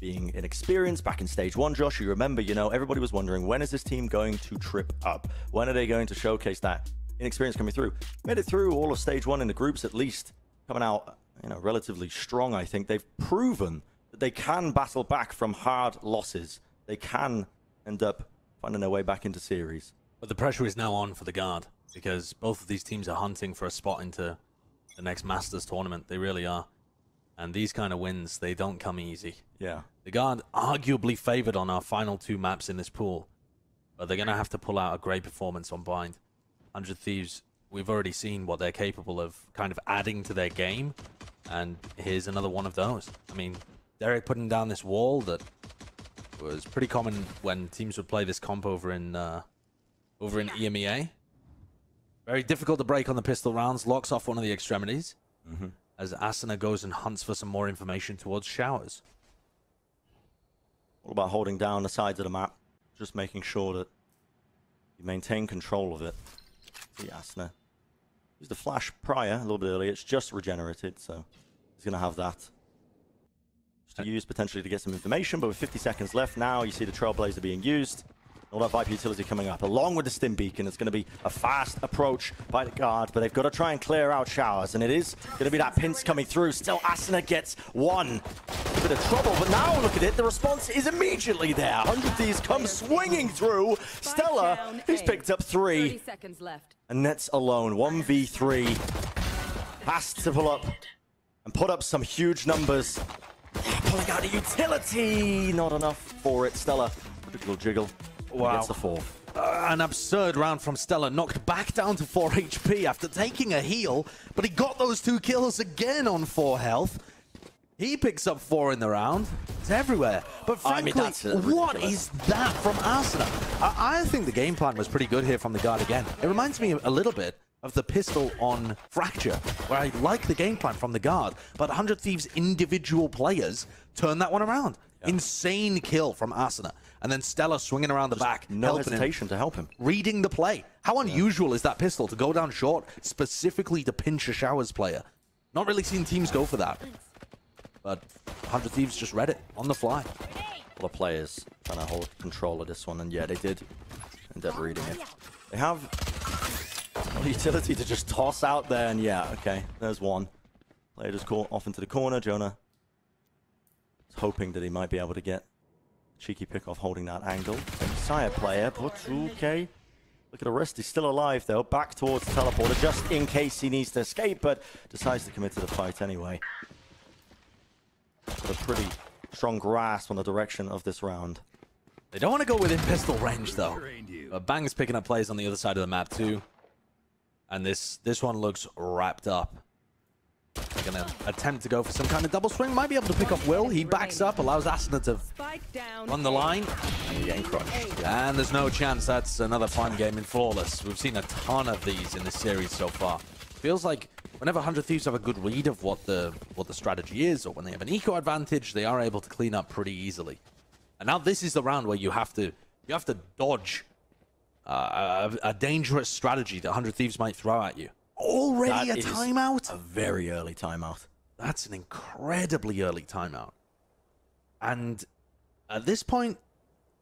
being inexperienced back in stage 1, Josh, you remember, everybody was wondering, when is this team going to trip up? When are they going to showcase that inexperience coming through? Made it through all of stage 1 in the groups, at least, coming out, relatively strong, I think. They've proven that they can battle back from hard losses. They can end up finding their way back into series. But the pressure is now on for the Guard, because both of these teams are hunting for a spot into the next Masters tournament. They really are. And these kind of wins, they don't come easy. Yeah. The Guard arguably favored on our final 2 maps in this pool, but they're going to have to pull out a great performance on Bind. 100 Thieves, we've already seen what they're capable of kind of adding to their game, and here's another one of those. I mean, Derek putting down this wall that was pretty common when teams would play this comp over in EMEA. Very difficult to break on the pistol rounds, locks off one of the extremities. As Asuna goes and hunts for some more information towards Showers. All about holding down the sides of the map, just making sure that you maintain control of it. See Asuna. Used the flash prior, a little bit earlier. It's just regenerated, so he's going to have that. Just to use potentially to get some information, but with 50 seconds left now, you see the Trailblazer being used. All that Viper utility coming up, along with the Stim Beacon. It's going to be a fast approach by the Guard, but they've got to try and clear out Showers, and it is going to be that pinch coming through. Still, Asuna gets one. A bit of trouble, but now look at it. The response is immediately there. 100 Thieves come swinging through. Stella, who's picked up 3. 30 seconds left. And Nets alone, 1v3. Has to pull up and put up some huge numbers. Pulling out a utility. Not enough for it. Stella, jiggle, jiggle. Wow. Gets the 4. An absurd round from Stella, knocked back down to 4 HP after taking a heal, but he got those 2 kills again on 4 health. He picks up 4 in the round. It's everywhere. But frankly, what is that from Asuna? I think the game plan was pretty good here from the Guard again. It reminds me a little bit of the pistol on Fracture, where I like the game plan from the Guard, but 100 Thieves individual players turn that one around. Yeah. Insane kill from Asuna. And then Stella swinging around the back. No hesitation to help him. Reading the play. How unusual is that pistol to go down short, specifically to pinch a Showers player? Not really seen teams go for that. But 100 Thieves just read it on the fly. All the players trying to hold control of this one, and yeah, they did end up reading it. They have a utility to just toss out there, and yeah, okay, there's one. Player just caught off into the corner. Jonah is hoping that he might be able to get a cheeky pick off holding that angle. Messiah player, but okay. Look at the wrist, he's still alive though. Back towards the teleporter, just in case he needs to escape, but decides to commit to the fight anyway. Got a pretty strong grasp on the direction of this round. They don't want to go within pistol range though. Bang's picking up plays on the other side of the map too. And this one looks wrapped up. They're going to attempt to go for some kind of double swing. Might be able to pick off Will. He backs up, allows Asuna to run the line. And getting crushed. And there's no chance. That's another fun game in Flawless. We've seen a ton of these in this series so far. Feels like whenever 100 Thieves have a good read of what the strategy is, or when they have an eco advantage, they are able to clean up pretty easily. And now this is the round where you have to dodge a dangerous strategy that 100 Thieves might throw at you. Already a timeout? A very early timeout. That's an incredibly early timeout. And at this point,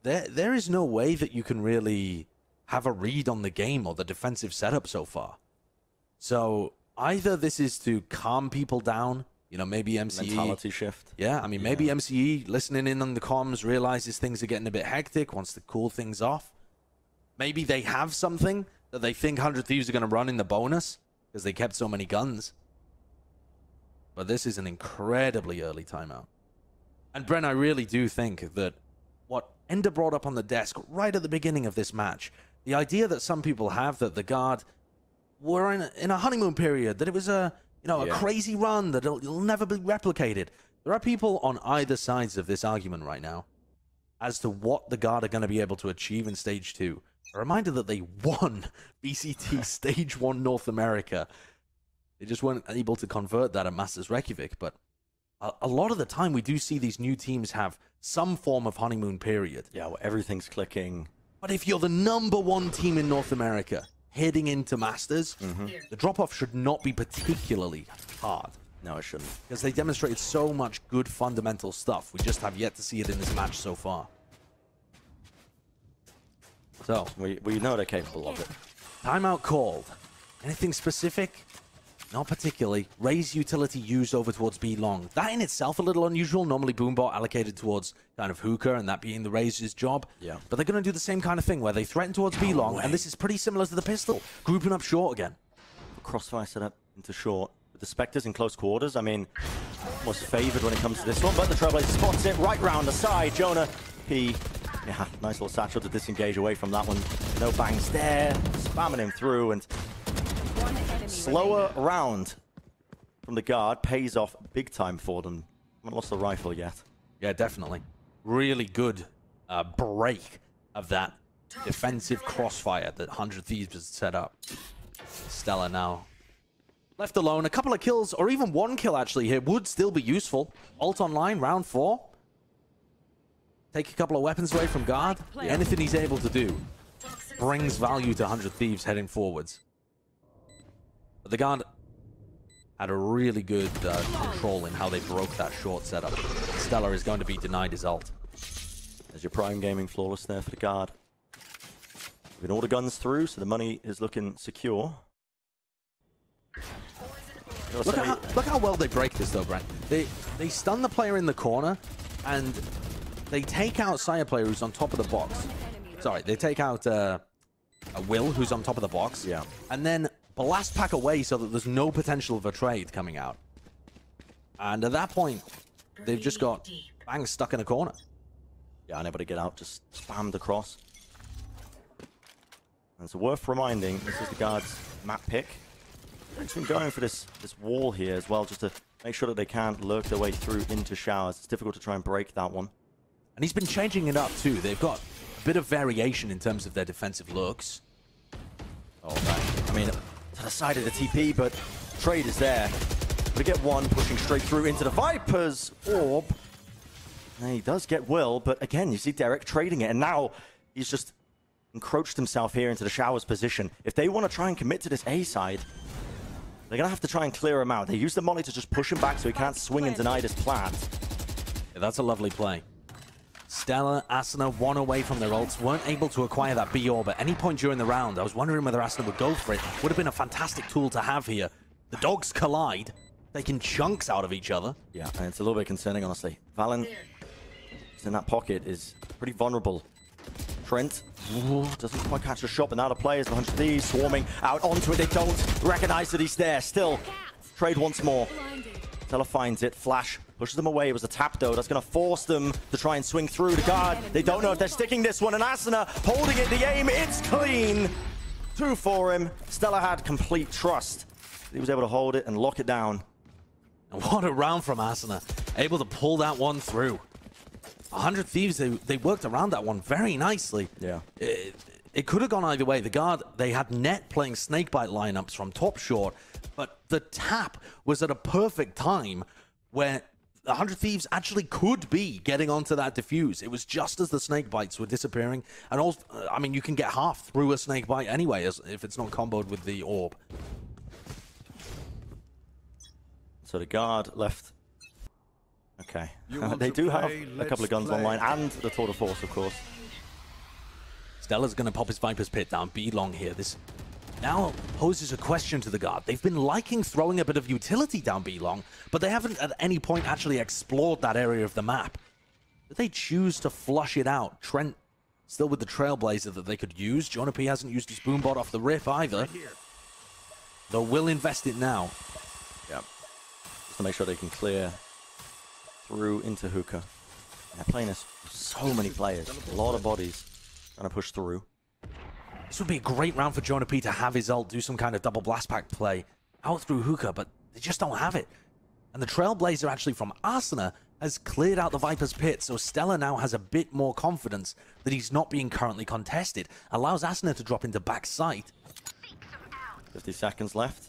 there is no way that you can really have a read on the game or the defensive setup so far. So either this is to calm people down, maybe MCE. Mentality shift. Yeah, I mean, maybe MCE listening in on the comms realizes things are getting a bit hectic, wants to cool things off. Maybe they have something that they think 100 Thieves are going to run in the bonus because they kept so many guns. But this is an incredibly early timeout. And Bren, I really do think that what Ender brought up on the desk right at the beginning of this match, the idea that some people have that the Guard were in a honeymoon period, that it was a crazy run, that it'll never be replicated. There are people on either sides of this argument right now as to what the Guard are going to be able to achieve in Stage 2. A reminder that they won VCT Stage 1 North America. They just weren't able to convert that at Masters Reykjavik, but a lot of the time we do see these new teams have some form of honeymoon period. Yeah, well, everything's clicking. But if you're the #1 team in North America heading into Masters, the drop-off should not be particularly hard. No, it shouldn't. Because they demonstrated so much good fundamental stuff. We just have yet to see it in this match so far. So, we know they're capable of it. Timeout called. Anything specific? Not particularly. Raise utility used over towards B long. That in itself a little unusual. Normally Boombot allocated towards kind of Hookah and that being the Raze's job. Yeah. But they're going to do the same kind of thing where they threaten towards B long, and this is pretty similar to the pistol. Grouping up short again. Crossfire set up into short. With the Spectres in close quarters, I mean, almost favored when it comes to this one, but the Trailblazer spots it right round the side. Jonah P. Yeah, nice little satchel to disengage away from that one. No bangs there. Spamming him through, and slower round from the guard pays off big time for them. Haven't lost the rifle yet. Yeah, definitely. Really good break of that defensive crossfire that 100 Thieves has set up. Stella now left alone. A couple of kills, or even one kill actually here, would still be useful. Ult online, round 4. Take a couple of weapons away from guard. Anything he's able to do brings value to 100 Thieves heading forwards. But the guard had a really good control in how they broke that short setup. Stella is going to be denied his ult. There's your prime gaming flawless there for the guard. With all the guns through, so the money is looking secure. Look how well they break this though, Brent. They stun the player in the corner, and they take out Sire player who's on top of the box. Sorry, they take out a Will who's on top of the box. Yeah. And then blast pack away so that there's no potential of a trade coming out. And at that point, they've just got Bang stuck in a corner. Yeah, unable to get out, just spammed across. And it's worth reminding, this is the guard's map pick. It's been going for this wall here as well, just to make sure that they can't lurk their way through into showers. It's difficult to try and break that one. And he's been changing it up too. They've got a bit of variation in terms of their defensive looks. Oh, right. I mean, to the side of the TP, but trade is there. But to get one pushing straight through into the Viper's orb. And he does get Will, but again, you see Derek trading it, and now he's just encroached himself here into the Showers position. If they want to try and commit to this A side, they're going to have to try and clear him out. They use the molly to just push him back so he can't swing and deny this plant. Yeah, that's a lovely play. Stella, Asuna, one away from their ults, weren't able to acquire that B orb at any point during the round. I was wondering whether Asuna would go for it. Would have been a fantastic tool to have here. The dogs collide, taking chunks out of each other. Yeah, and it's a little bit concerning, honestly. Valen in that pocket is pretty vulnerable. Trent doesn't quite catch the shot, but now the players, 100 Thieves, swarming out onto it. They don't recognize that he's there. Still, trade once more. Stella finds it. Flash pushes them away. It was a tap, though. That's going to force them to try and swing through the guard. They don't know if they're sticking this one. And Asuna holding it. The aim, it's clean. 2 for him. Stella had complete trust. He was able to hold it and lock it down. And what a round from Asuna. Able to pull that one through. 100 Thieves, they worked around that one very nicely. Yeah. It could have gone either way. The guard, they had net playing snakebite lineups from top short, but the tap was at a perfect time where 100 Thieves actually could be getting onto that diffuse. It was just as the snakebites were disappearing. And also, I mean, you can get half through a snakebite anyway, if it's not comboed with the orb. So the guard left. Okay. They do have a couple of guns online, and the Tour de Force, of course. Stella's going to pop his Viper's Pit down B long here. This now poses a question to the guard. They've been liking throwing a bit of utility down B long, but they haven't at any point actually explored that area of the map. Did they choose to flush it out? Trent still with the Trailblazer that they could use. Jonah P hasn't used his Boombot off the rip either. Though will invest it now. Yeah. Just to make sure they can clear through into Hookah. They're playing this with so many players. A lot of bodies trying to push through. This would be a great round for Jonah P to have his ult, do some kind of double blast pack play out through Hookah, but they just don't have it. And the Trailblazer actually from Asuna has cleared out the Viper's Pit, so Stella now has a bit more confidence that he's not being currently contested. Allows Asuna to drop into back sight. 50 seconds left.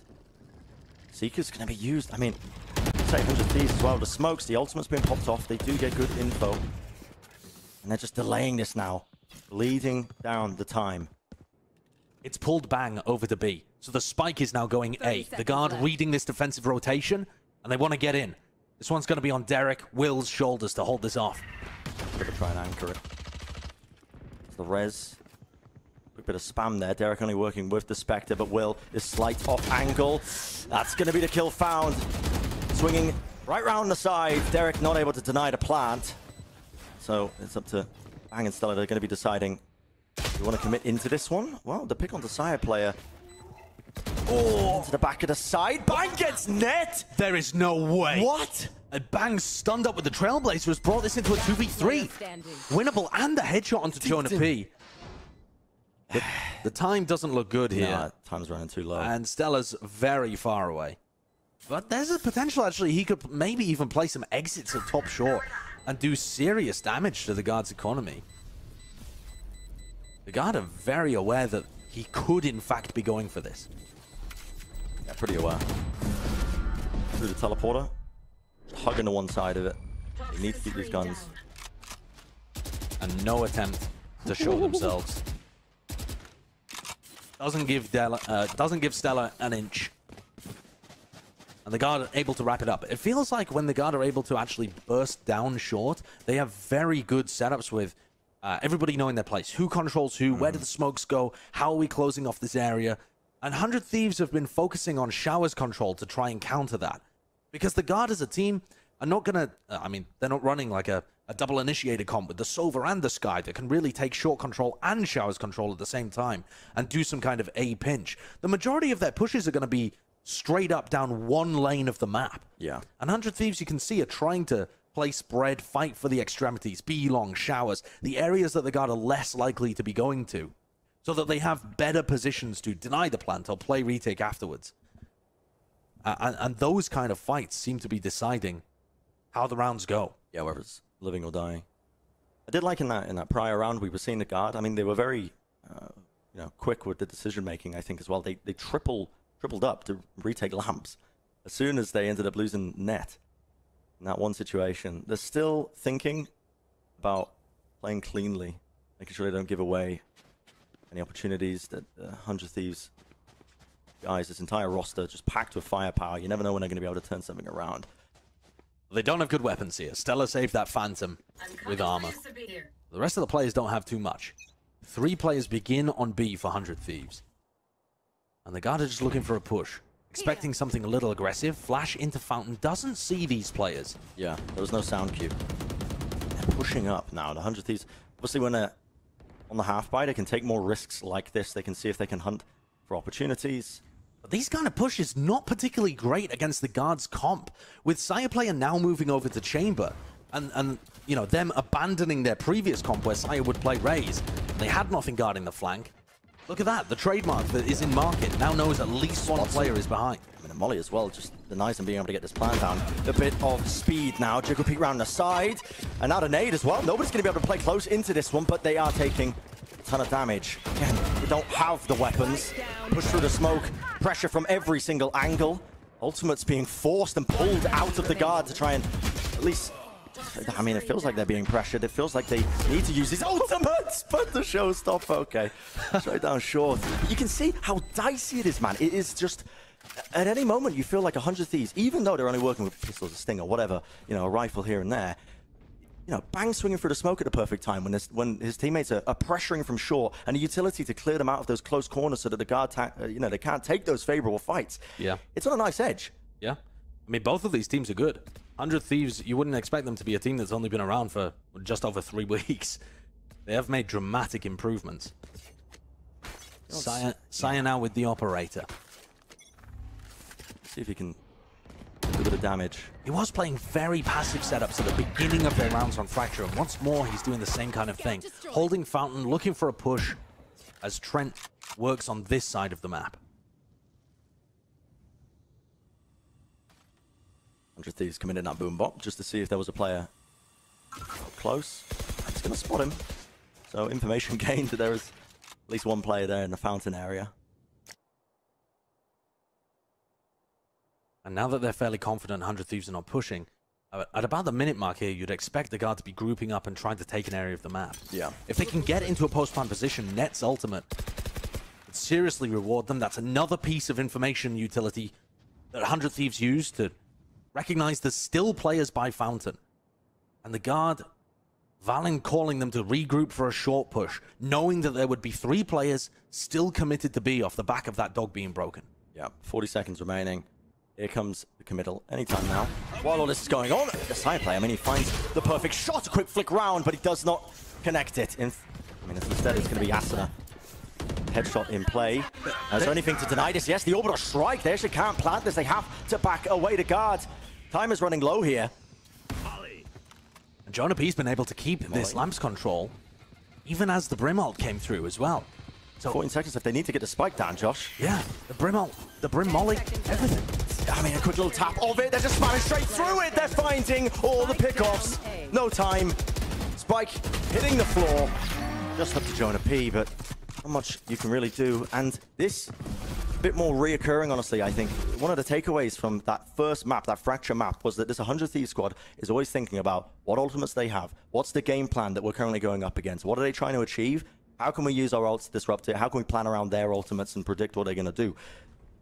Seeker's going to be used. I mean, say 100 Thieves as well. The smokes, the ultimate's been popped off. They do get good info. And they're just delaying this now. Bleeding down the time. It's pulled Bang over to B. So the spike is now going A. The guard reading this defensive rotation and they want to get in. This one's going to be on Derek, Will's shoulders to hold this off. Gonna try and anchor it. The res. A bit of spam there. Derek only working with the Spectre, but Will is slight off angle. That's going to be the kill found. Swinging right round the side. Derek not able to deny the plant. So it's up to Bang and Stella. They're going to be deciding, do you want to commit into this one? Well, the pick on the Sire player. Oh, into the back of the side. Bang gets net. There is no way. What? And Bang stunned up with the Trailblazer has brought this into a 2v3. Winnable and a headshot onto Jonah P. The time doesn't look good here. Nah, time's running too low. And Stella's very far away. But there's a potential, actually, he could maybe even play some exits at top short and do serious damage to the Guard's economy. The Guard are very aware that he could, in fact, be going for this. Yeah, pretty aware. Through the teleporter. Just hugging to one side of it. They need to keep these guns. And no attempt to show themselves. Doesn't give Stella an inch. And the Guard are able to wrap it up. It feels like when the Guard are able to actually burst down short, they have very good setups with everybody knowing their place. Who controls who? Where do the smokes go? How are we closing off this area? And 100 Thieves have been focusing on Shower's control to try and counter that. Because the Guard as a team are not going to... I mean, they're not running like a double initiator comp with the Sova and the Sky that can really take short control and Shower's control at the same time and do some kind of A pinch. The majority of their pushes are going to be straight up down one lane of the map. Yeah. And 100 Thieves, you can see, are trying to play spread, fight for the extremities, B long, Showers, the areas that the Guard are less likely to be going to, so that they have better positions to deny the plant or play retake afterwards. And those kind of fights seem to be deciding how the rounds go. Yeah, whether it's living or dying. I did like in that prior round we were seeing the Guard. I mean, they were very quick with the decision making. I think as well. They tripled up to retake lamps as soon as they ended up losing net in that one situation. They're still thinking about playing cleanly, making sure they don't give away any opportunities. That 100 Thieves guys, this entire roster just packed with firepower. You never know when they're going to be able to turn something around. They don't have good weapons here. Stella saved that Phantom with armor. The rest of the players don't have too much. 3 players begin on B for 100 Thieves. And the Guard are just looking for a push. Expecting something a little aggressive. Flash into Fountain. Doesn't see these players. Yeah, there was no sound cue. They're pushing up now. The 100 Thieves, obviously when they're on the half-buy, they can take more risks like this. They can see if they can hunt for opportunities. But these kind of pushes not particularly great against the Guard's comp. With Sire player now moving over to Chamber, and you know, them abandoning their previous comp where Sire would play Raze. They had nothing guarding the flank. Look at that, the trademark that is in market now knows at least one player is behind. I mean, Molly as well, just denies him being able to get this plan down. A bit of speed now, Jiggle Peek round the side, and now the nade as well. Nobody's going to be able to play close into this one, but they are taking a ton of damage. Again, they don't have the weapons. Push through the smoke, pressure from every single angle. Ultimate's being forced and pulled out of the Guard to try and at least... I mean, it feels like they're being pressured. It feels like they need to use these ultimates, but the showstopper, okay. Straight down short. You can see how dicey it is, man. It is just, at any moment, you feel like 100 Thieves, even though they're only working with pistols, a stinger, whatever, you know, a rifle here and there. You know, Bang swinging through the smoke at the perfect time when his teammates are pressuring from short, and a utility to clear them out of those close corners so that the Guard, you know, they can't take those favorable fights. Yeah. It's on a nice edge. Yeah. I mean, both of these teams are good. 100 Thieves, you wouldn't expect them to be a team that's only been around for just over 3 weeks. They have made dramatic improvements. Sire now with the operator. See if he can do a bit of damage. He was playing very passive setups at the beginning of their rounds on Fracture, and once more he's doing the same kind of thing. Holding Fountain, looking for a push as Trent works on this side of the map. 100 Thieves coming in that boom bop just to see if there was a player close. It's going to spot him. So information gained that there is at least one player there in the Fountain area. And now that they're fairly confident 100 Thieves are not pushing, at about the minute mark here, you'd expect the Guard to be grouping up and trying to take an area of the map. Yeah. If they can get into a post-plant position, Net's ultimate would seriously reward them. That's another piece of information utility that 100 Thieves use to recognize there's still players by Fountain. And the guard, Valen calling them to regroup for a short push, knowing that there would be 3 players still committed to B off the back of that dog being broken. Yeah, 40 seconds remaining. Here comes the committal anytime now. While all this is going on, the side play, I mean, he finds the perfect shot, a quick flick round, but he does not connect it. Instead it's going to be Asuna. Headshot in play. Is there anything to deny this? Yes, the orbital strike. They actually can't plant this. They have to back away to guard. Time is running low here. And Jonah P's been able to keep this lamps control, even as the Brim ult came through as well. So 14 seconds if they need to get the spike down, Josh. Yeah, the Brim ult, the Brim molly, everything. I mean, a quick little tap of it. They're just spamming straight through it. They're finding all the pickoffs. No time. Spike hitting the floor. Just up to Jonah P, but not much you can really do. And this, a bit more reoccurring, honestly, I think. One of the takeaways from that first map, that Fracture map, was that this 100 Thieves squad is always thinking about what ultimates they have. What's the game plan that we're currently going up against? What are they trying to achieve? How can we use our ults to disrupt it? How can we plan around their ultimates and predict what they're going to do?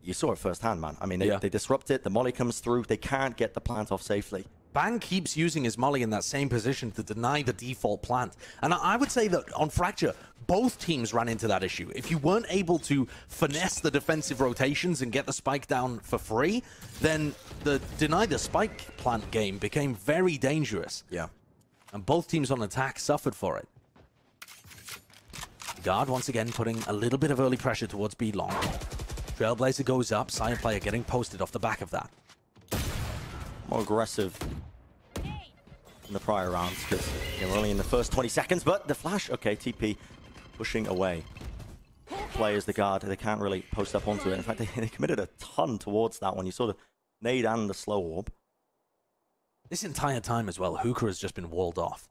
You saw it firsthand, man. I mean, they disrupt it. The molly comes through. They can't get the plant off safely. Bang keeps using his molly in that same position to deny the default plant. And I would say that on Fracture, both teams ran into that issue. If you weren't able to finesse the defensive rotations and get the spike down for free, then the deny the spike plant game became very dangerous. Yeah. And both teams on attack suffered for it. Guard once again putting a little bit of early pressure towards B long. Trailblazer goes up, Sire player getting posted off the back of that. More aggressive in the prior rounds because we're only in the first 20 seconds, but the flash, okay, TP pushing away. Players, the guard, they can't really post up onto it. In fact, they committed a ton towards that one. You saw the nade and the slow orb. This entire time as well, Hookah has just been walled off,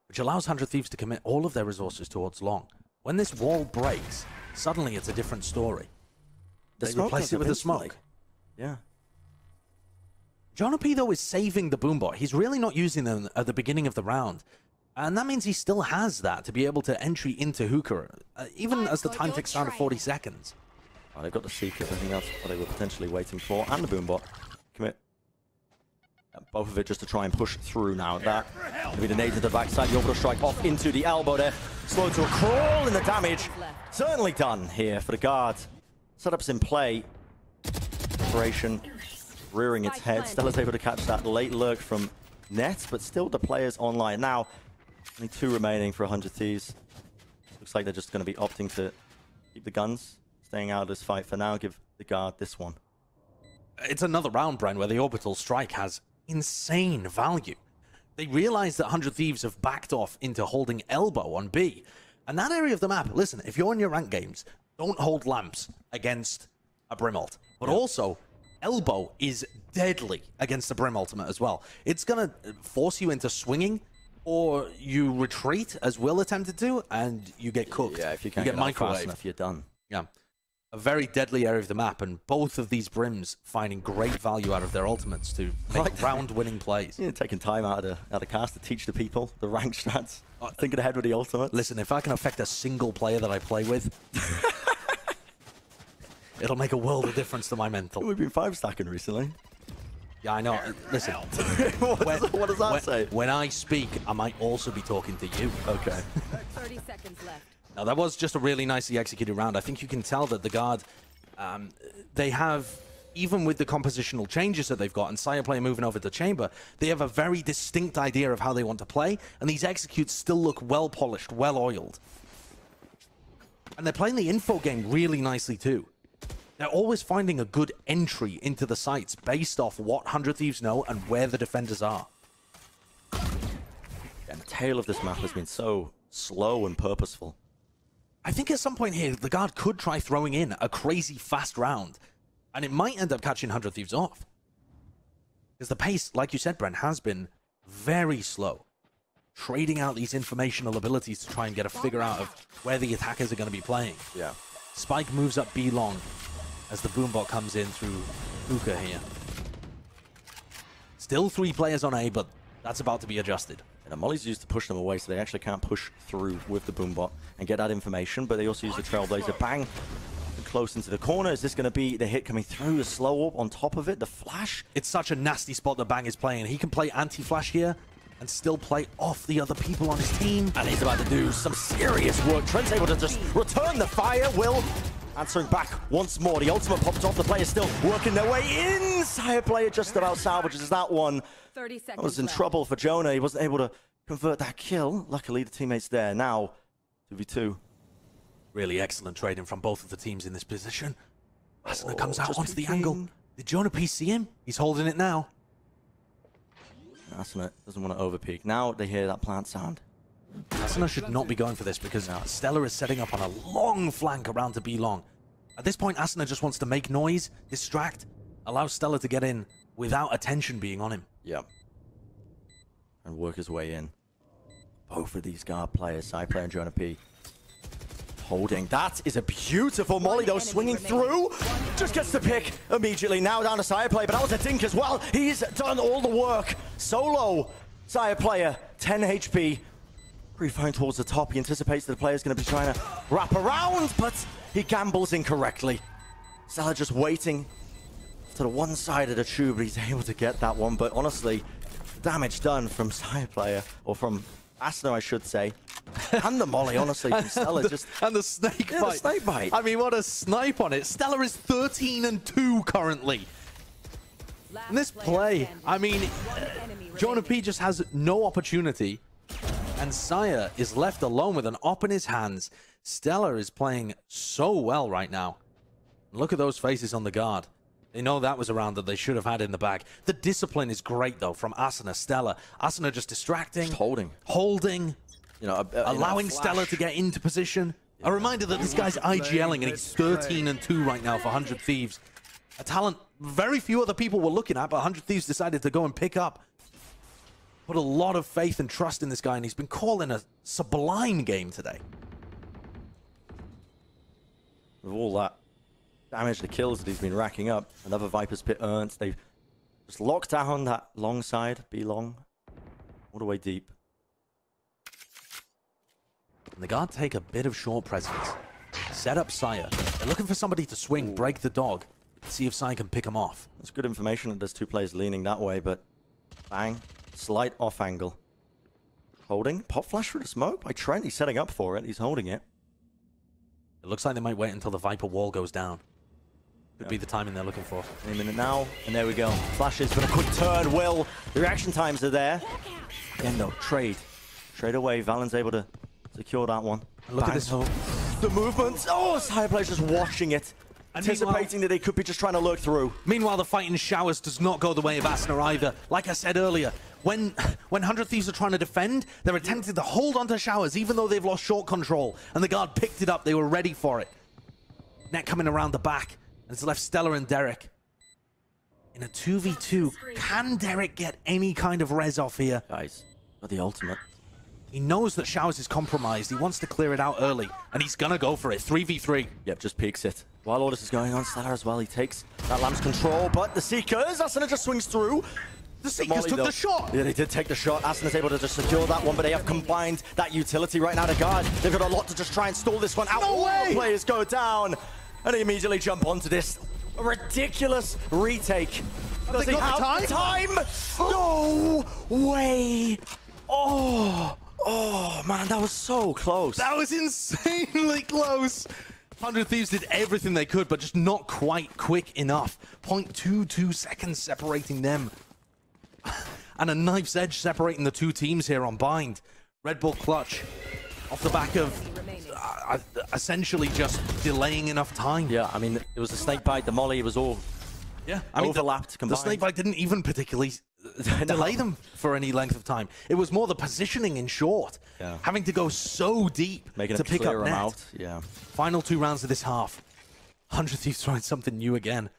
which allows 100 Thieves to commit all of their resources towards long. When this wall breaks, suddenly it's a different story. They replace it with the smoke. Yeah. Jonah P, though, is saving the boombot. He's really not using them at the beginning of the round. And that means he still has that to be able to entry into Hookah, even as the time ticks down to 40 seconds. Oh, they've got the Seekers. I think that's what they were potentially waiting for. And the boombot. Commit. Both of it just to try and push through now. That will be the nade to the backside. The orbital strike off into the elbow there. Slowed to a crawl, and the damage certainly done here for the guard. Setups in play. Operation rearing its head. Stella's able to catch that late lurk from Net, but still the players online. Now, only 2 remaining for 100 Thieves. Looks like they're just going to be opting to keep the guns, staying out of this fight for now. Give the guard this one. It's another round, Brian, where the orbital strike has insane value. They realize that 100 Thieves have backed off into holding elbow on B. And that area of the map, listen, if you're in your ranked games, don't hold lamps against a Brim ult. But also, elbow is deadly against the Brim ultimate as well. It's going to force you into swinging, or you retreat, as Will attempted to, and you get cooked. Yeah, if you can't get fast enough, you're done. Yeah. A very deadly area of the map, and both of these Brims finding great value out of their ultimates to make round-winning plays. Yeah, taking time out of the cast to teach the people the rank strats. Thinking ahead with the ultimate. Listen, if I can affect a single player that I play with, it'll make a world of difference to my mental. We've been 5-stacking recently. Yeah, I know. Listen, what does that say? When I speak, I might also be talking to you. Okay. 30 seconds left. Now, that was just a really nicely executed round. I think you can tell that the guard, they have, even with the compositional changes that they've got, and Sire player moving over to Chamber, they have a very distinct idea of how they want to play, and these executes still look well-polished, well-oiled. And they're playing the info game really nicely, too. They're always finding a good entry into the sites based off what 100 Thieves know and where the defenders are. And the tail of this map has been so slow and purposeful. I think at some point here, the guard could try throwing in a crazy fast round, and it might end up catching 100 Thieves off. Because the pace, like you said, Brent, has been very slow. Trading out these informational abilities to try and get a figure out of where the attackers are going to be playing. Yeah. Spike moves up B long as the boombot comes in through Hookah here. Still 3 players on A, but that's about to be adjusted. And the molly's used to push them away, so they actually can't push through with the boombot and get that information, but they also use the Trailblazer. Bang! close into the corner. Is this going to be the hit coming through? The slow up on top of it, the flash. It's such a nasty spot that Bang is playing. He can play anti-flash here and still play off the other people on his team. And he's about to do some serious work. Trent's able to just return the fire. Will answering back once more. The ultimate popped off. The players still working their way in. Sire player just about salvages that one. 30 seconds That was in left. trouble for Jonah. He wasn't able to convert that kill. Luckily, the teammates there. Now, 2v2. Really excellent trading from both of the teams in this position. Asuna comes out just onto the peeking. angle. Did Jonah P see him? He's holding it now. Asuna doesn't want to overpeak. Now they hear that plant sound. Asuna should not be going for this because Stella is setting up on a long flank around to B long. At this point, Asuna just wants to make noise, distract, allow Stella to get in without attention being on him. Yep. And work his way in. Both of these guard players, side player and Jonah P. Holding. That is a beautiful molly, though, swinging through. Just gets the pick immediately. Now down to Sire player, but that was a dink as well. He's done all the work. Solo Sire player, 10 HP. Pre-firing towards the top. He anticipates that the player's going to be trying to wrap around, but he gambles incorrectly. Stella just waiting to the one side of the tube, but he's able to get that one. But honestly, damage done from Sire player, or from Asuna, I should say. And the molly, honestly, from Stella. And the snake Yeah, bite. the snake bite. I mean, what a snipe on it. Stella is 13-2 currently. In this play, I mean, Jonah P just has no opportunity, and Sire is left alone with an op in his hands. Stella is playing so well right now. Look at those faces on the guard. They know that was a round that they should have had in the bag. The discipline is great, though, from Asuna, Stella. Asuna just distracting. Just holding. Holding. You know, Allowing Stella to get into position. A reminder that this guy's IGLing, and he's 13-2 right now for 100 Thieves. A talent very few other people were looking at, but 100 Thieves decided to go and pick up. Put a lot of faith and trust in this guy, and he's been calling a sublime game today. With all that damage, the kills that he's been racking up, another Viper's Pit earned. They've just locked down that long side, B long, all the way deep. And the guard take a bit of short presence. Set up Sire. They're looking for somebody to swing, break the dog, see if Sire can pick him off. It's good information that there's two players leaning that way, but bang, slight off angle. Holding, pop flash through the smoke by Trent. He's setting up for it. He's holding it. It looks like they might wait until the Viper wall goes down. Could be the timing they're looking for. Any minute now, and there we go. Flashes, but a quick turn. Will, the reaction times are there. Again, though, trade away. Valen's able to secure that one. And look at this. The movement. Oh, Sire player's just watching it. Anticipating that they could be just trying to lurk through. Meanwhile, the fight in showers does not go the way of Asuna either. Like I said earlier, when 100 Thieves are trying to defend, they're attempting to hold onto showers, even though they've lost short control. And the guard picked it up. They were ready for it. Net coming around the back. And it's left Stella and Derek. In a 2v2, can Derek get any kind of res off here? Guys, got the ultimate. He knows that Showers is compromised. He wants to clear it out early, and he's gonna go for it. 3v3. Yep, just peeks it. While all this is going on, Stella as well, he takes that Lamb's control, but the Seekers, Asuna just swings through. The Seekers took the shot. Yeah, they did take the shot. Asuna's able to just secure that one, but they have combined that utility right now to guard. They've got a lot to just try and stall this one out. No way! Players go down, and they immediately jump onto this ridiculous retake. Does he have the time? No way! Oh, man, that was so close. That was insanely close. 100 Thieves did everything they could, but just not quite quick enough. 0.22 seconds separating them. And a knife's edge separating the two teams here on Bind. Red Bull clutch off the back of essentially just delaying enough time. Yeah, I mean, it was the snake bite, the molly, it was all overlapped, combined. The snake bite didn't even particularly delay them for any length of time. It was more the positioning in short. Yeah. Having to go so deep Making to it pick clear up him net. out. Yeah. Final 2 rounds of this half. 100 Thieves trying something new again.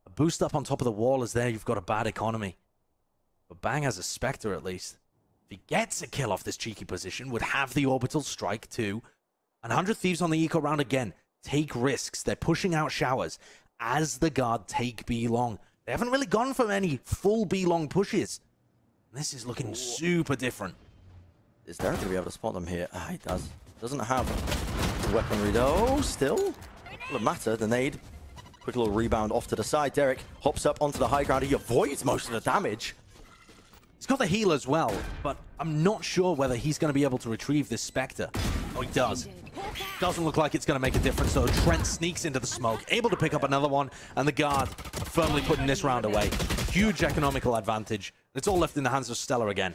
A boost up on top of the wall is there. You've got a bad economy. But Bang has a Spectre at least. If he gets a kill off this cheeky position, would have the orbital strike too. And 100 Thieves on the eco round again. Take risks. They're pushing out showers as the guard take B long. They haven't really gone for any full B long pushes. This is looking super different. Is Derek going to be able to spot them here? He does. Doesn't have weaponry though, still. Doesn't matter, the nade. Quick little rebound off to the side. Derek hops up onto the high ground. He avoids most of the damage. He's got the heal as well, but I'm not sure whether he's going to be able to retrieve this Spectre. Oh, he does. Doesn't look like it's going to make a difference, though. Trent sneaks into the smoke, able to pick up another one, and the guard firmly putting this round away. Huge economical advantage. It's all left in the hands of Stellar again.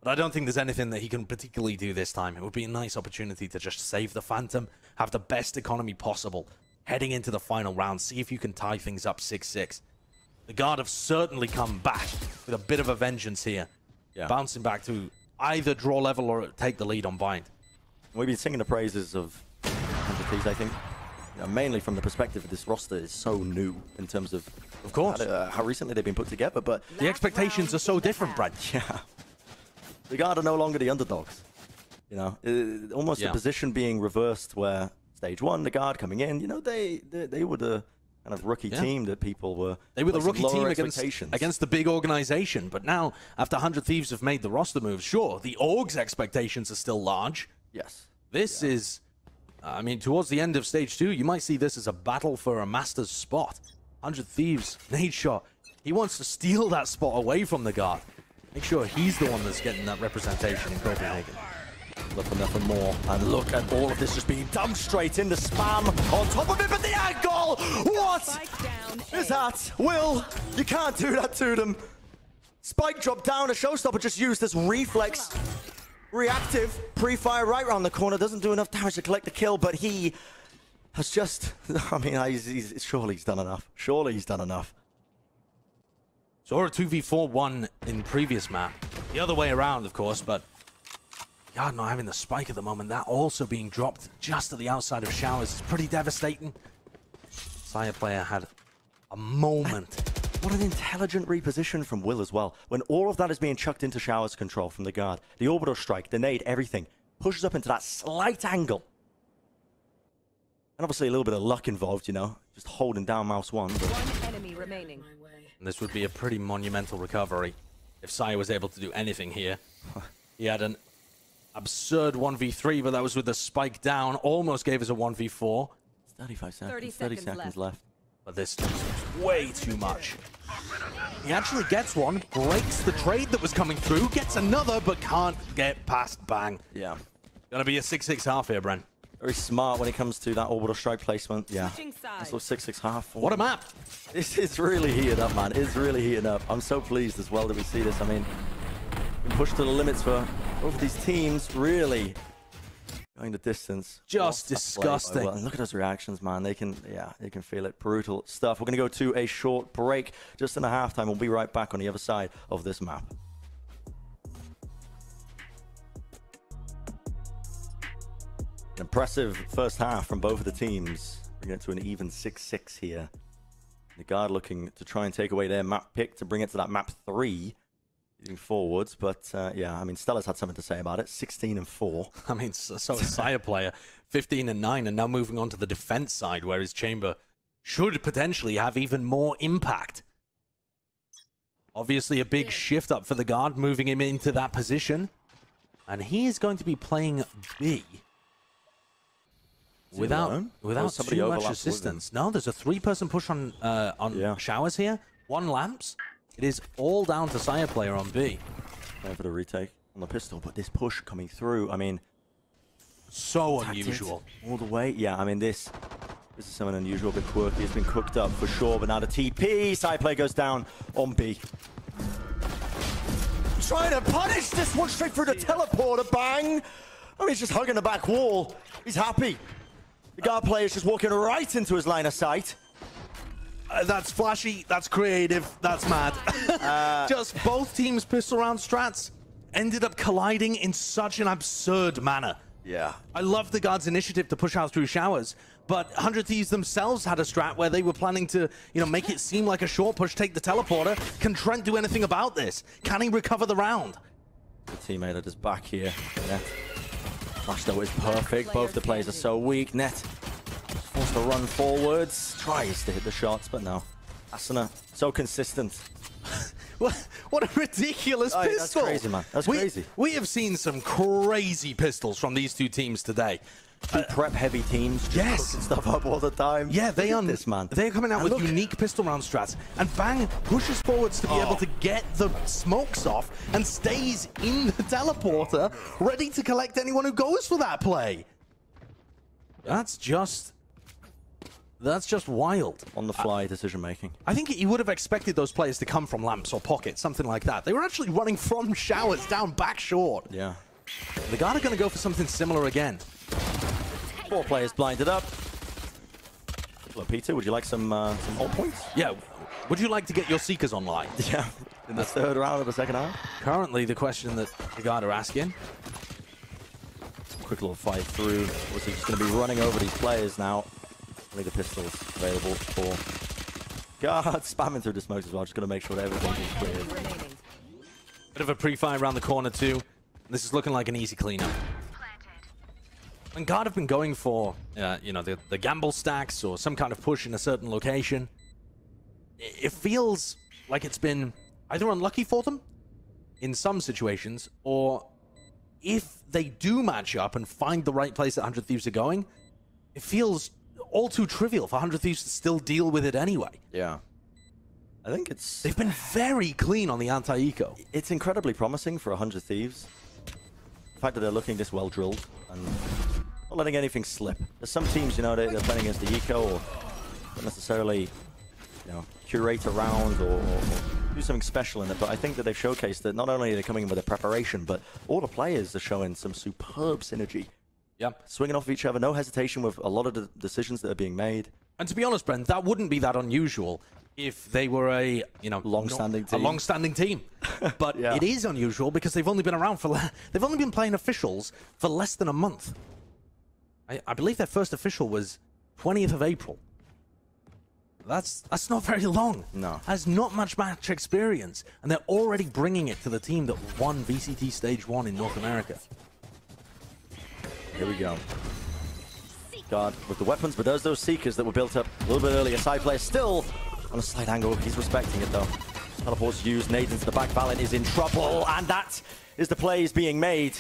But I don't think there's anything that he can particularly do this time. It would be a nice opportunity to just save the Phantom, have the best economy possible, heading into the final round, see if you can tie things up 6-6. The guard have certainly come back with a bit of a vengeance here. Yeah. Bouncing back to either draw level or take the lead on Bind. We've been singing the praises of Thieves, I think. You know, mainly from the perspective of this roster is so new in terms of course, how recently they've been put together. But the expectations are so different, Brad. Yeah. The guard are no longer the underdogs. You know, almost the position being reversed where stage one, the guard coming in, you know, they were the kind of rookie team that people were. They were the rookie team against the big organization. But now, after 100 Thieves have made the roster moves, sure, the org's expectations are still large. Yes. This is, I mean, towards the end of stage 2, you might see this as a battle for a master's spot. 100 Thieves, nade shot. He wants to steal that spot away from the guard. Make sure he's the one that's getting that representation in Copenhagen. Look for nothing more. And look at all of this just being dumped straight into spam on top of it, but the angle! What is that? Will, you can't do that to them. Spike dropped down, a showstopper just used this reflex. Reactive pre-fire right around the corner. Doesn't do enough damage to collect the kill, but he has just... I mean, surely he's done enough. Surely he's done enough. Saw a 2v4-1 in previous map. The other way around, of course, but... God, not having the spike at the moment. That also being dropped just at the outside of Showers is pretty devastating. Sire player had a moment. What an intelligent reposition from Will as well. When all of that is being chucked into Showers' control from the guard. The orbital strike, the nade, everything. Pushes up into that slight angle. And obviously a little bit of luck involved, you know. Just holding down mouse one. But... One enemy remaining. And this would be a pretty monumental recovery if Sire was able to do anything here. He had an absurd 1v3, but that was with the spike down. Almost gave us a 1v4. 35 seconds. 30 seconds left. But this is way too much. He actually gets one, breaks the trade that was coming through, gets another, but can't get past Bang. Yeah. Gonna be a 6-6 half here, Bren. Very smart when it comes to that orbital strike placement. Yeah. This looks 6-6 half. What a map. This is really heated up, man. It's really heating up. I'm so pleased as well that we see this. I mean, been pushed to the limits for both of these teams, really going the distance. Just disgusting. Well, look at those reactions, man. They can feel it. Brutal stuff. We're going to go to a short break just in the halftime. We'll be right back on the other side of this map. An impressive first half from both of the teams. Bringing it to an even 6-6 here. The guard looking to try and take away their map pick to bring it to that map 3. Moving forwards, but yeah, I mean, Stella's had something to say about it. 16-4. I mean, so is Sire player 15-9, and now moving on to the defense side, where his chamber should potentially have even more impact. Obviously, a big shift up for the guard, moving him into that position, and he is going to be playing B without too much assistance. No, there's a 3-person push on Showers here. 1 lamps. It is all down to Sire player on B. Going for the retake on the pistol, but this push coming through, I mean... So unusual. All the way. Yeah, I mean, this is something unusual, a bit quirky. It's been cooked up for sure, but now the TP. Sire player goes down on B. Trying to punish this one straight through the teleporter. Bang! I mean, he's just hugging the back wall. He's happy. The guard player is just walking right into his line of sight. That's flashy, that's creative, that's mad. Just both teams' pistol round strats ended up colliding in such an absurd manner. Yeah. I love the guard's initiative to push out through Showers, but 100 Thieves themselves had a strat where they were planning to, you know, make it seem like a short push, take the teleporter. Can Trent do anything about this? Can he recover the round? The teammate at his back here. Net. Flash though is perfect. Both the players are so weak. Net forced to run forwards, tries to hit the shots, but no. Asuna, so consistent. What a ridiculous pistol. That's crazy, man. That's crazy. We have seen some crazy pistols from these two teams today. Prep-heavy teams just cooking stuff up all the time. Yeah, they're coming out with unique pistol round strats. And Bang pushes forwards to be able to get the smokes off and stays in the teleporter, ready to collect anyone who goes for that play. That's just wild. On-the-fly decision-making. I think you would have expected those players to come from lamps or pockets, something like that. They were actually running from showers down back short. Yeah. The Guard are going to go for something similar again. 4 players blinded up. Hello, Peter. Would you like some hold points? Yeah. Would you like to get your Seekers online? Yeah. In the third round of the second half. Currently, the question that the Guard are asking. Quick little fight through. Obviously, just going to be running over these players now. Only the pistols available for Guard. Spamming through the smokes as well. Just going to make sure that everything is cleared. Bit of a pre-fire around the corner too. This is looking like an easy cleanup. And Guard have been going for, you know, the gamble stacks or some kind of push in a certain location. It feels like it's been either unlucky for them in some situations, or if they do match up and find the right place that 100 Thieves are going, it feels all too trivial for 100 Thieves to still deal with it anyway. Yeah. I think they've been very clean on the anti-eco. It's incredibly promising for 100 Thieves. The fact that they're looking this well drilled and not letting anything slip. There's some teams, you know, they're playing against the eco or don't necessarily, you know, curate a round or do something special in it. But I think that they've showcased that not only are they coming in with a preparation, but all the players are showing some superb synergy. Yeah, swinging off each other, no hesitation with a lot of the decisions that are being made. And to be honest, Brent, that wouldn't be that unusual if they were a, you know, long-standing team. But it is unusual because they've only been around for they've only been playing officials for less than a month. I believe their first official was 20th of April. That's not very long. No, that's not much match experience, and they're already bringing it to the team that won VCT Stage 1 in North America. Here we go. Guard with the weapons, but there's those Seekers that were built up a little bit earlier. Side player still on a slight angle. He's respecting it, though. Teleports used. Nades into the back. Valorant is in trouble, and that is the plays being made.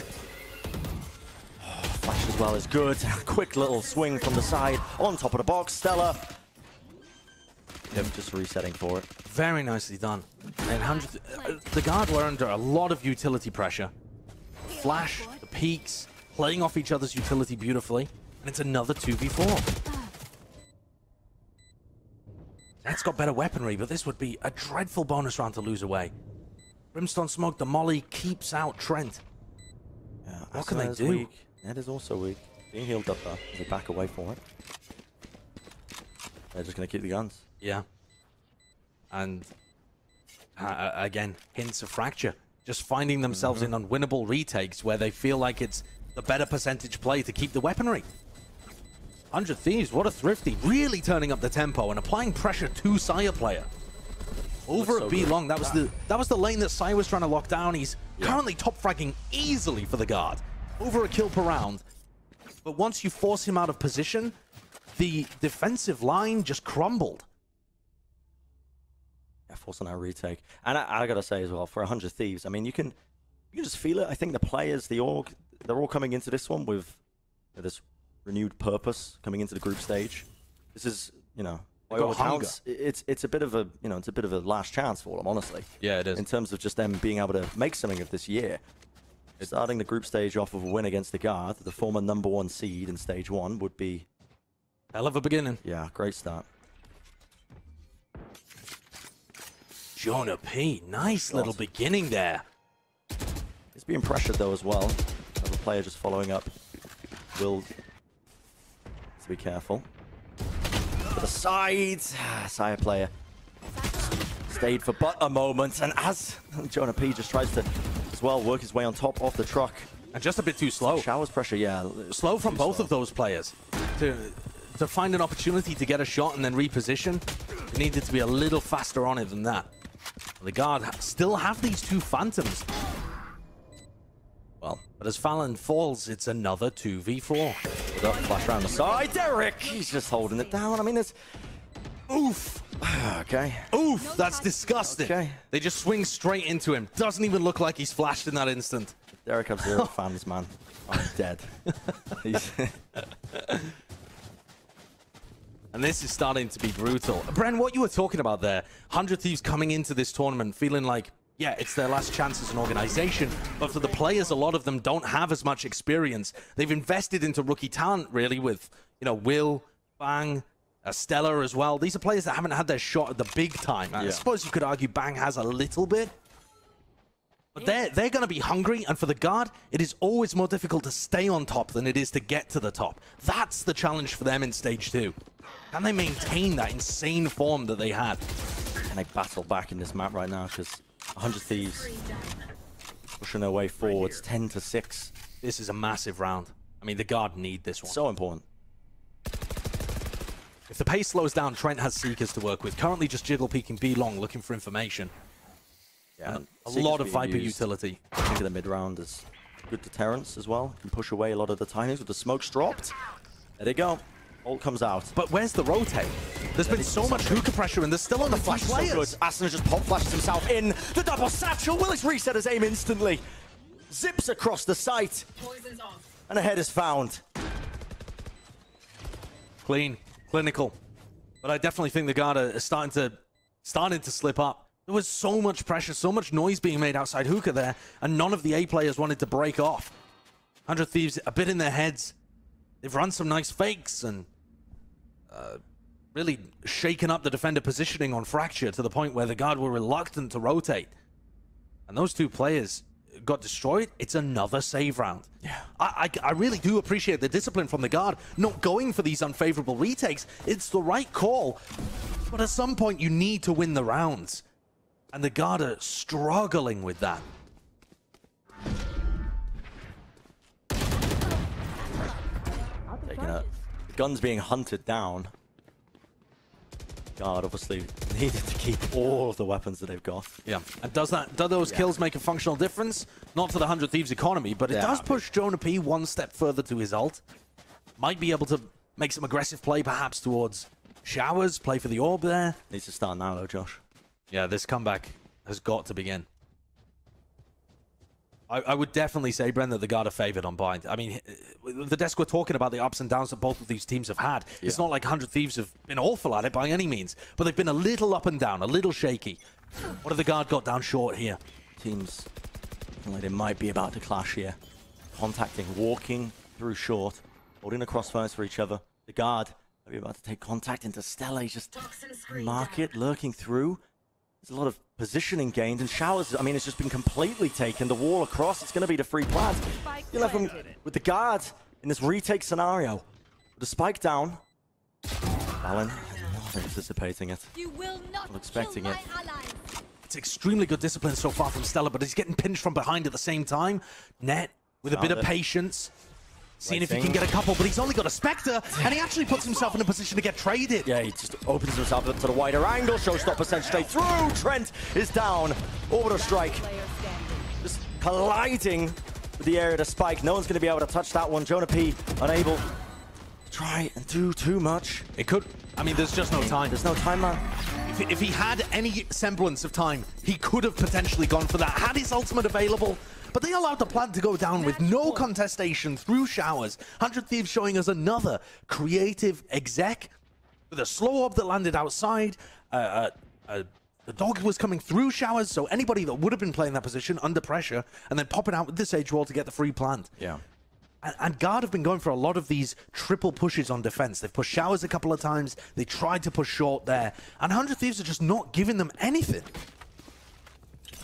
Flash as well is good. Quick little swing from the side on top of the box. Stella. Him just resetting for it. Very nicely done. And the Guard were under a lot of utility pressure. Flash, the peaks, playing off each other's utility beautifully. And it's another 2v4. That's got better weaponry, but this would be a dreadful bonus round to lose away. Brimstone Smoke, the molly, keeps out Trent. Yeah, what can they do? Weak. Ned is also weak. Being healed up though. They back away from it. They're just going to keep the guns. Yeah. And again, hints of fracture. Just finding themselves in unwinnable retakes where they feel like it's the better percentage play to keep the weaponry. 100 Thieves, what a thrifty. Really turning up the tempo and applying pressure to Sire player. Over at B long, that was the lane that Sire was trying to lock down. He's currently top fragging easily for the Guard. Over a kill per round. But once you force him out of position, the defensive line just crumbled. Yeah, forcing our retake. And I gotta say as well, for 100 Thieves, I mean, you can just feel it. I think the players, the org, they're all coming into this one with this renewed purpose coming into the group stage. This is, you know, by all accounts, it's a bit of a, you know, it's a bit of a last chance for them, honestly. Yeah, it is. In terms of just them being able to make something of this year. Starting the group stage off with a win against the Guard, the former #1 seed in stage 1 would be hell of a beginning. Yeah, great start. Jonah P, nice little beginning there. He's being pressured though as well. Another player just following up. Will to be careful. To the sides, Sire player stayed for but a moment, and as Jonah P just tries to as well work his way on top of the truck. And just a bit too slow. Showers pressure, yeah. Slow from both of those players. To find an opportunity to get a shot and then reposition, they needed to be a little faster on it than that. The Guard still have these two Phantoms. Well, but as Fallon falls, it's another 2v4. Flash around the side. Derek, he's just holding it down. I mean, there's... Oof. Okay. Oof, that's disgusting. Okay. They just swing straight into him. Doesn't even look like he's flashed in that instant. Derek have 0 fans, man. I'm dead. And this is starting to be brutal. Bren, what you were talking about there, 100 Thieves coming into this tournament feeling like, yeah, it's their last chance as an organization, but for the players, a lot of them don't have as much experience. They've invested into rookie talent, really, with, you know, Will, Bang, Stella as well. These are players that haven't had their shot at the big time. I suppose you could argue Bang has a little bit, but they're going to be hungry, and for the Guard, it is always more difficult to stay on top than it is to get to the top. That's the challenge for them in Stage 2. Can they maintain that insane form that they had? Can they battle back in this map right now? Because 100 Thieves pushing their way forwards, 10-6. This is a massive round. I mean, the Guard need this one. So important. If the pace slows down, Trent has Seekers to work with. Currently just jiggle peeking B long, looking for information. Yeah, a lot of Viper utility. I think the mid round is good deterrence as well. Can push away a lot of the timings with the smokes dropped. There they go. Ult comes out. But where's the rotate? There's been so much hookah pressure, and there's still on the flash players. So Asuna just pop flashes himself in. The double satchel. Willis reset his aim instantly. Zips across the site. And a head is found. Clean. Clinical. But I definitely think the Guard are starting to slip up. There was so much pressure, so much noise being made outside hookah there, and none of the A players wanted to break off. 100 Thieves a bit in their heads. They've run some nice fakes and really shaken up the defender positioning on Fracture to the point where the Guard were reluctant to rotate. And those two players got destroyed. It's another save round. Yeah. I really do appreciate the discipline from the Guard, not going for these unfavorable retakes. It's the right call. But at some point, you need to win the rounds. And the Guard are struggling with that. Taking a guns being hunted down. Guard obviously needed to keep all of the weapons that they've got. Yeah, and do those kills make a functional difference? Not to the 100 Thieves economy, but it does push Jonah P one step further to his ult. Might be able to make some aggressive play perhaps towards Showers, play for the orb there. Needs to start now though, Josh. Yeah, this comeback has got to begin. I would definitely say, Bren, that the Guard are favored on Bind. I mean, the desk we're talking about the ups and downs that both of these teams have had. Yeah. It's not like 100 Thieves have been awful at it by any means, but they've been a little up and down, a little shaky. What have the Guard got down short here? Teams, like they might be about to clash here. Contacting, walking through short, holding the crossfires for each other. The Guard might be about to take contact into Stella. He's just market lurking through. There's a lot of positioning gained, and Showers, I mean, it's just been completely taken. The wall across, it's going to be the free plant. You'll have him with the Guard in this retake scenario. With the spike down. Alan not anticipating it. Not expecting it. It's extremely good discipline so far from Stella, but he's getting pinched from behind at the same time. Net with a bit of patience. Seeing if he can get a couple, but he's only got a Spectre, and he actually puts himself in a position to get traded. Yeah, he just opens himself up to the wider angle, showstopper sent straight through. Trent is down. Orbital strike. Just colliding with the area to spike. No one's going to be able to touch that one. Jonah P unable to try and do too much. It could. I mean, there's just no time. There's no time, man. If he had any semblance of time, he could have potentially gone for that, had his ultimate available. But they allowed the plant to go down with no contestation through Showers. 100 Thieves showing us another creative exec with a slow orb that landed outside. The dog was coming through Showers, so anybody that would have been playing that position under pressure and then popping out with this Sage wall to get the free plant. Yeah. And Guard have been going for a lot of these triple pushes on defense. They've pushed Showers a couple of times. They tried to push short there. And 100 Thieves are just not giving them anything.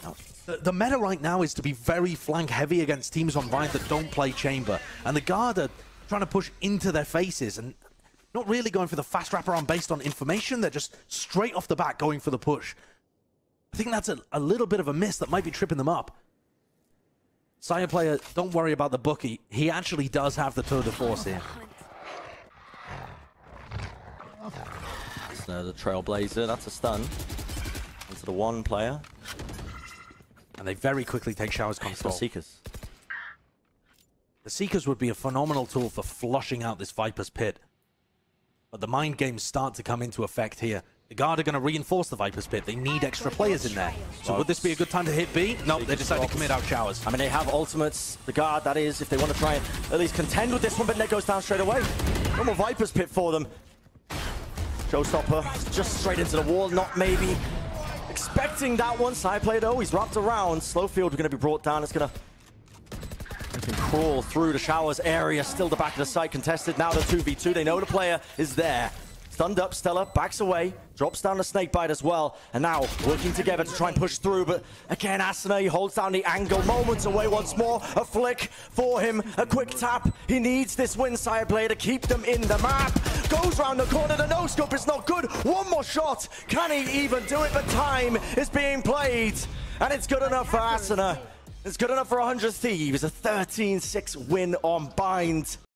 No. The meta right now is to be very flank heavy against teams on Vine that don't play Chamber. And the Guard are trying to push into their faces and not really going for the fast wraparound based on information. They're just straight off the bat going for the push. I think that's a little bit of a miss that might be tripping them up. Sire player, don't worry about the bookie. He actually does have the tour de force here. So the Trailblazer, that's a stun. Into the one player. And they very quickly take Showers control. Seekers. The Seekers would be a phenomenal tool for flushing out this Viper's pit. But the mind games start to come into effect here. The Guard are going to reinforce the Viper's Pit. They need extra players in there. So would this be a good time to hit B? Nope, they decided to commit out showers. I mean, they have ultimates, the Guard, that is, if they want to try and at least contend with this one, but Net goes down straight away. No more Viper's Pit for them. Showstopper just straight into the wall, not maybe expecting that one. Side play though, he's wrapped around. Slowfield going to be brought down. It's going to crawl through the showers area. Still the back of the site contested. Now the 2v2. They know the player is there. Stunned up, Stella backs away, drops down the snakebite as well, and now working together to try and push through, but again, Asuna, he holds down the angle, moments away once more, a flick for him, a quick tap, he needs this win, side player, to keep them in the map, goes round the corner, the no-scope is not good, one more shot, can he even do it, but time is being played, and it's good enough for Asuna, it's good enough for 100 Thieves, a 13-6 win on Bind.